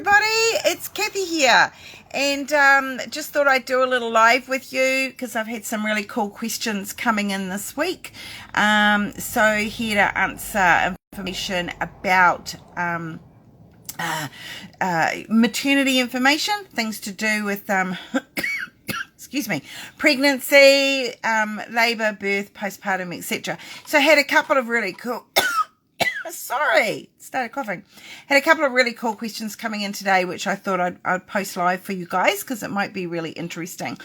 everybody, it's Kathy here, and just thought I'd do a little live with you because I've had some really cool questions coming in this week. So here to answer information about maternity information, things to do with excuse me, pregnancy, labour, birth, postpartum, etc. So I had a couple of really cool started coughing. Had a couple of really cool questions coming in today, which I thought I'd post live for you guys because it might be really interesting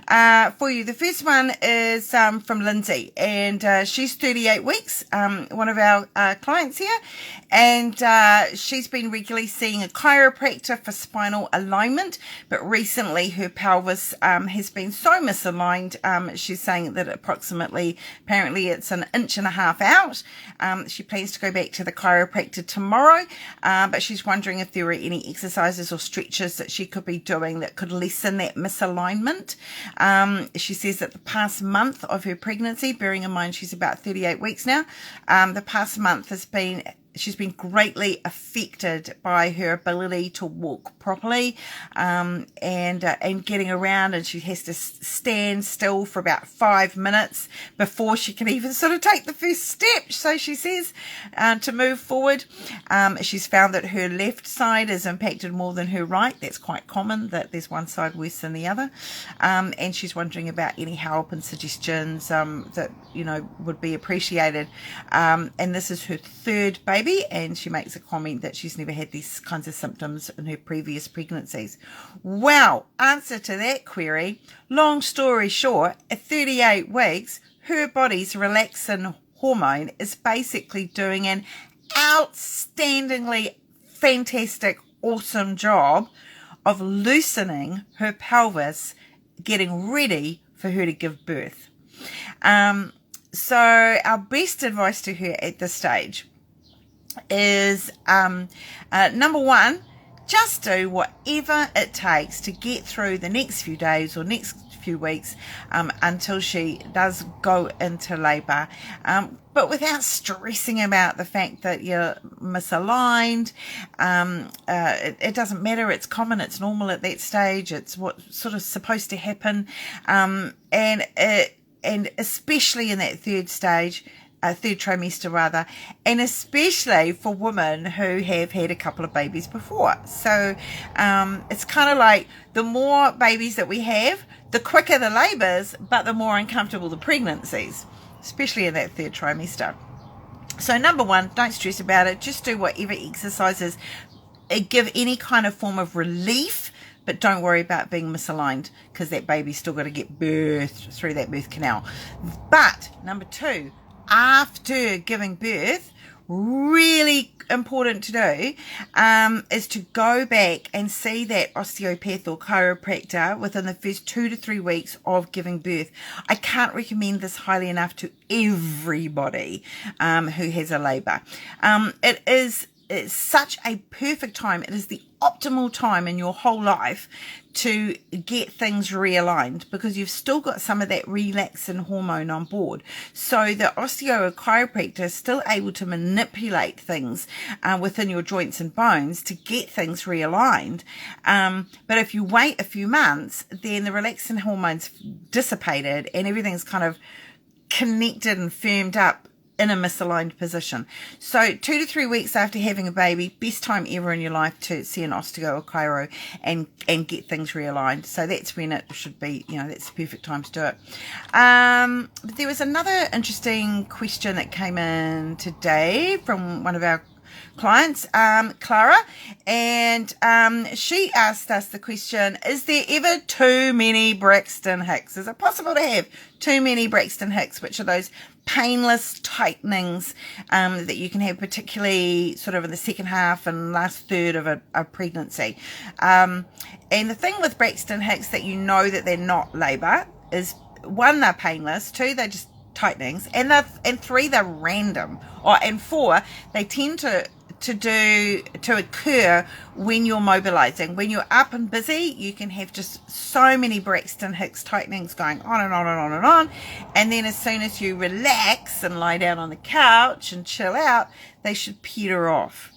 for you. The first one is from Lindsay, and she's 38 weeks, one of our clients here, and she's been regularly seeing a chiropractor for spinal alignment, but recently her pelvis has been so misaligned. She's saying that apparently it's an inch and a half out. She plans to go back to the chiropractor tomorrow, but she's wondering if there are any exercises or stretches that she could be doing that could lessen that misalignment. She says that the past month of her pregnancy, bearing in mind she's about 38 weeks now, the past month she's been greatly affected by her ability to walk properly, and getting around, and she has to stand still for about 5 minutes before she can even sort of take the first step, so she says, to move forward. She's found that her left side is impacted more than her right. That's quite common, that there's one side worse than the other, and she's wondering about any help and suggestions that would be appreciated. And this is her third baby, and she makes a comment that she's never had these kinds of symptoms in her previous pregnancies. Well, answer to that query, long story short, at 38 weeks, her body's relaxin hormone is basically doing an outstandingly fantastic, awesome job of loosening her pelvis, getting ready for her to give birth. So our best advice to her at this stage is, number one, just do whatever it takes to get through the next few days or next few weeks until she does go into labour, but without stressing about the fact that you're misaligned. It doesn't matter, it's common, it's normal at that stage, it's what's sort of supposed to happen, and especially in that third trimester rather, and especially for women who have had a couple of babies before. So it's kind of like the more babies that we have, the quicker the labours, but the more uncomfortable the pregnancies, especially in that third trimester. So number one, don't stress about it. Just do whatever exercises give any kind of form of relief, but don't worry about being misaligned because that baby's still got to get birthed through that birth canal. But number two, after giving birth, really important to do, is to go back and see that osteopath or chiropractor within the first 2 to 3 weeks of giving birth. I can't recommend this highly enough to everybody who has a labour. It's such a perfect time. It is the optimal time in your whole life to get things realigned because you've still got some of that relaxin hormone on board. So the osteo or chiropractor is still able to manipulate things within your joints and bones to get things realigned. But if you wait a few months, then the relaxin hormone's dissipated and everything's kind of connected and firmed up in a misaligned position. So 2 to 3 weeks after having a baby, best time ever in your life to see an osteo or chiro and get things realigned. So that's when it should be, that's the perfect time to do it. But there was another interesting question that came in today from one of our clients, Clara, and she asked us the question, is there ever too many Braxton Hicks? Is it possible to have too many Braxton Hicks, which are those painless tightenings that you can have, particularly sort of in the second half and last third of a pregnancy? And the thing with Braxton Hicks that that they're not labour is, one, they're painless, two, they're just tightenings, and three, they're random, and four, they tend to occur when you're mobilizing. When you're up and busy, you can have just so many Braxton Hicks tightenings going on and on and on and on, and then as soon as you relax and lie down on the couch and chill out, they should peter off.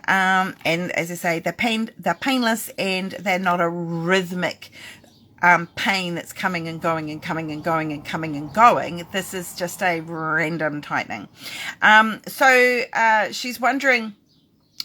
And as I say, they're painless, and they're not a rhythmic pain that's coming and going and coming and going and coming and going. This is just a random tightening. So she's wondering.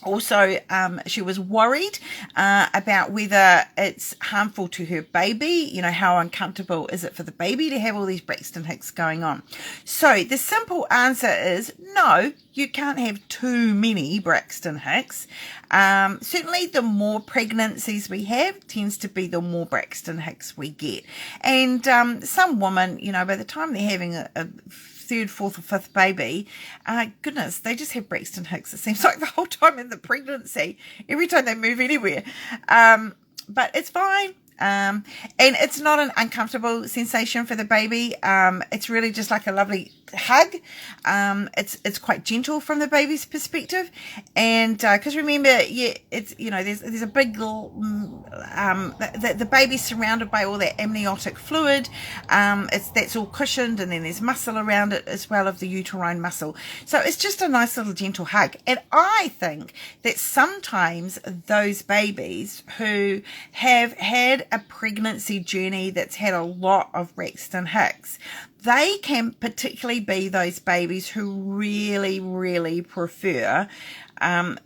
Also, she was worried about whether it's harmful to her baby. You know, how uncomfortable is it for the baby to have all these Braxton Hicks going on? So the simple answer is no, you can't have too many Braxton Hicks. Certainly the more pregnancies we have tends to be the more Braxton Hicks we get. And some women, you know, by the time they're having a third, fourth or fifth baby, goodness, they just have Braxton Hicks. It seems like the whole time in the pregnancy, every time they move anywhere. But it's fine. And it's not an uncomfortable sensation for the baby. It's really just like a lovely hug. It's quite gentle from the baby's perspective, and because remember, it's, you know, there's a big the baby's surrounded by all that amniotic fluid. That's all cushioned, and then there's muscle around it as well, of the uterine muscle. So it's just a nice little gentle hug. And I think that sometimes those babies who have had a pregnancy journey that's had a lot of Braxton Hicks, they can particularly be those babies who really, really prefer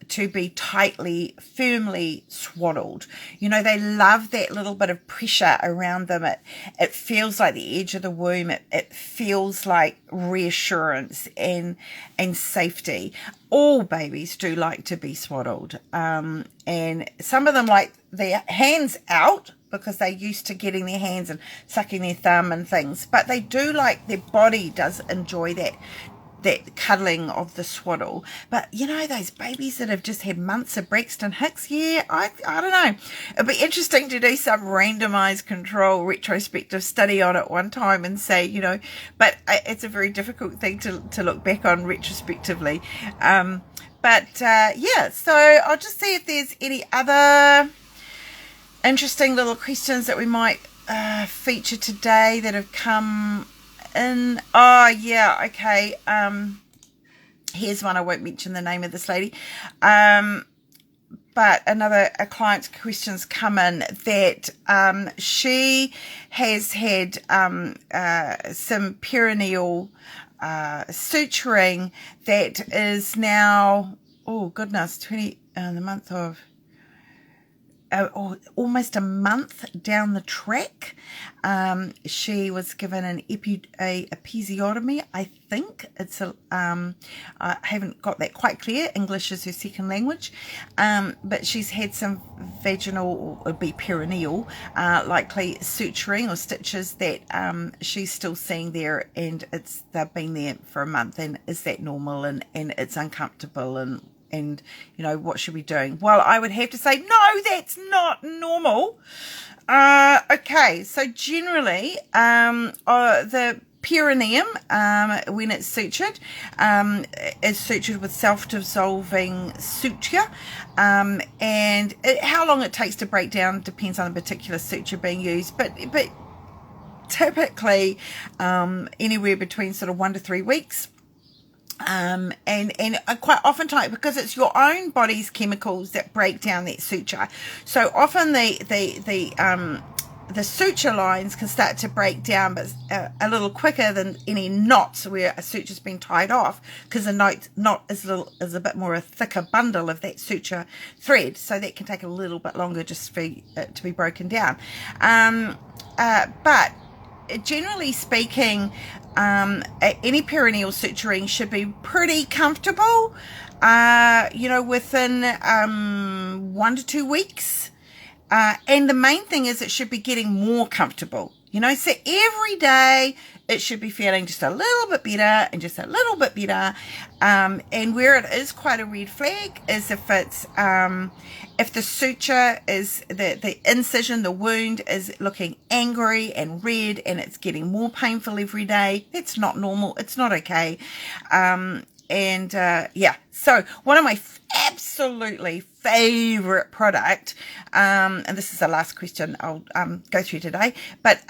to be tightly, firmly swaddled. You know, they love that little bit of pressure around them. It feels like the edge of the womb. It feels like reassurance and safety. All babies do like to be swaddled. And some of them like their hands out, because they're used to getting their hands and sucking their thumb and things. But they do like, their body does enjoy that cuddling of the swaddle. But, you know, those babies that have just had months of Braxton Hicks, yeah, I don't know. It'd be interesting to do some randomized control retrospective study on it one time and say, you know, but it's a very difficult thing to look back on retrospectively. Yeah, so I'll just see if there's any other interesting little questions that we might feature today that have come in. Oh yeah, okay. Here's one. I won't mention the name of this lady, but a client's questions come in that she has had some perineal suturing that is now, oh goodness, 20 the month of almost a month down the track. She was given an episiotomy. I think it's I haven't got that quite clear. English is her second language, but she's had some vaginal, or be perineal, likely suturing or stitches that she's still seeing there, and they've been there for a month. And is that normal? And it's uncomfortable, and you know, what should we be doing? Well, I would have to say, no, that's not normal. Okay, so generally, the perineum, when it's sutured, is sutured with self-dissolving suture, and how long it takes to break down depends on the particular suture being used, but typically anywhere between sort of 1 to 3 weeks. And quite often time, because it's your own body's chemicals that break down that suture. So often the suture lines can start to break down, but a little quicker than any knots where a suture's been tied off, because the knot is a bit more a thicker bundle of that suture thread. So that can take a little bit longer just for it to be broken down. But generally speaking, any perineal suturing should be pretty comfortable, you know, within 1 to 2 weeks. And the main thing is it should be getting more comfortable. You know, so every day it should be feeling just a little bit better and just a little bit better. And where it is quite a red flag is if it's if the suture is the incision, the wound is looking angry and red and it's getting more painful every day. That's not normal. It's not okay. Yeah, so one of my absolutely favorite product, and this is the last question I'll go through today, but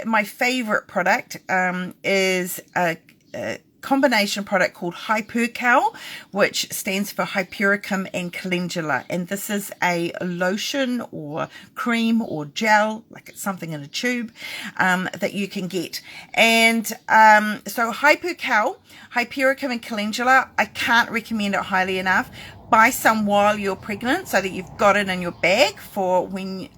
my favorite product is combination product called Hypercal, which stands for Hypericum and Calendula. And this is a lotion or cream or gel, like it's something in a tube, that you can get. And so Hypercal, Hypericum and Calendula, I can't recommend it highly enough. Buy some while you're pregnant so that you've got it in your bag for when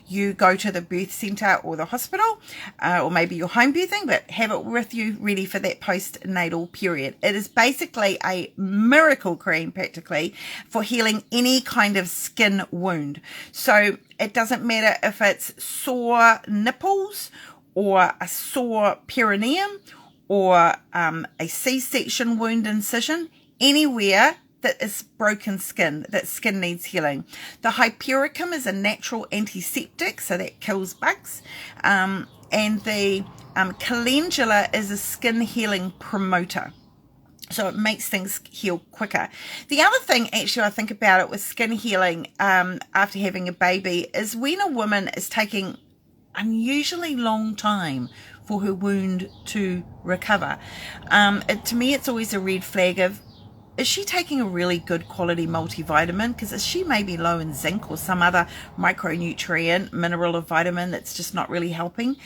you go to the birth centre or the hospital, or maybe you're home birthing, but have it with you ready for that postnatal period. It is basically a miracle cream practically for healing any kind of skin wound. So it doesn't matter if it's sore nipples or a sore perineum or a C-section wound incision, anywhere that is broken skin, that skin needs healing. The Hypericum is a natural antiseptic, so that kills bugs. And the Calendula is a skin healing promoter. So it makes things heal quicker. The other thing, actually, I think about it with skin healing after having a baby is when a woman is taking unusually long time for her wound to recover. To me, it's always a red flag of, is she taking a really good quality multivitamin? Because she may be low in zinc or some other micronutrient, mineral or vitamin that's just not really helping.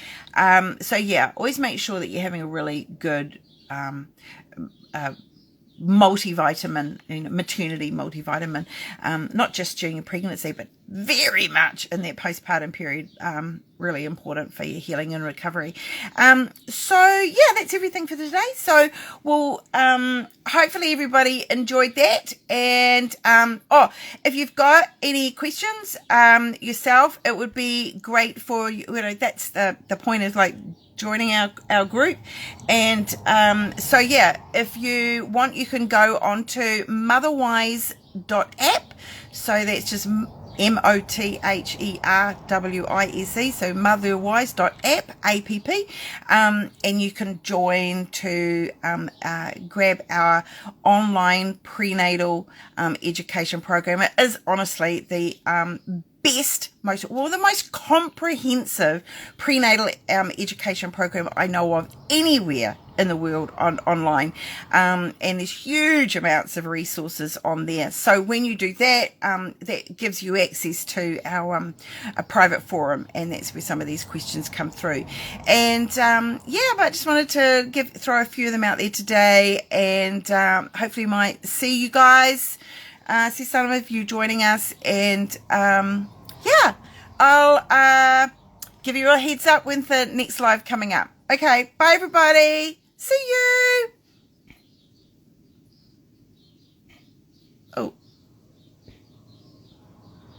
So yeah, always make sure that you're having a really good multivitamin, maternity multivitamin, not just during your pregnancy, but very much in that postpartum period. Really important for your healing and recovery. So yeah, that's everything for today. So we'll hopefully everybody enjoyed that. And if you've got any questions yourself, it would be great for you. That's the point, is like joining our group. And so yeah, if you want, you can go on to motherwise.app. So that's just MOTHERWISE, so motherwise.app, and you can join to grab our online prenatal education program. It is honestly the best, the most comprehensive prenatal education program I know of anywhere in the world online, and there's huge amounts of resources on there. So when you do that, that gives you access to our a private forum, and that's where some of these questions come through. And yeah, but I just wanted to throw a few of them out there today, and hopefully might see you guys, see some of you joining us. And yeah, I'll give you a heads up when the next live coming up. Okay, bye everybody. See you.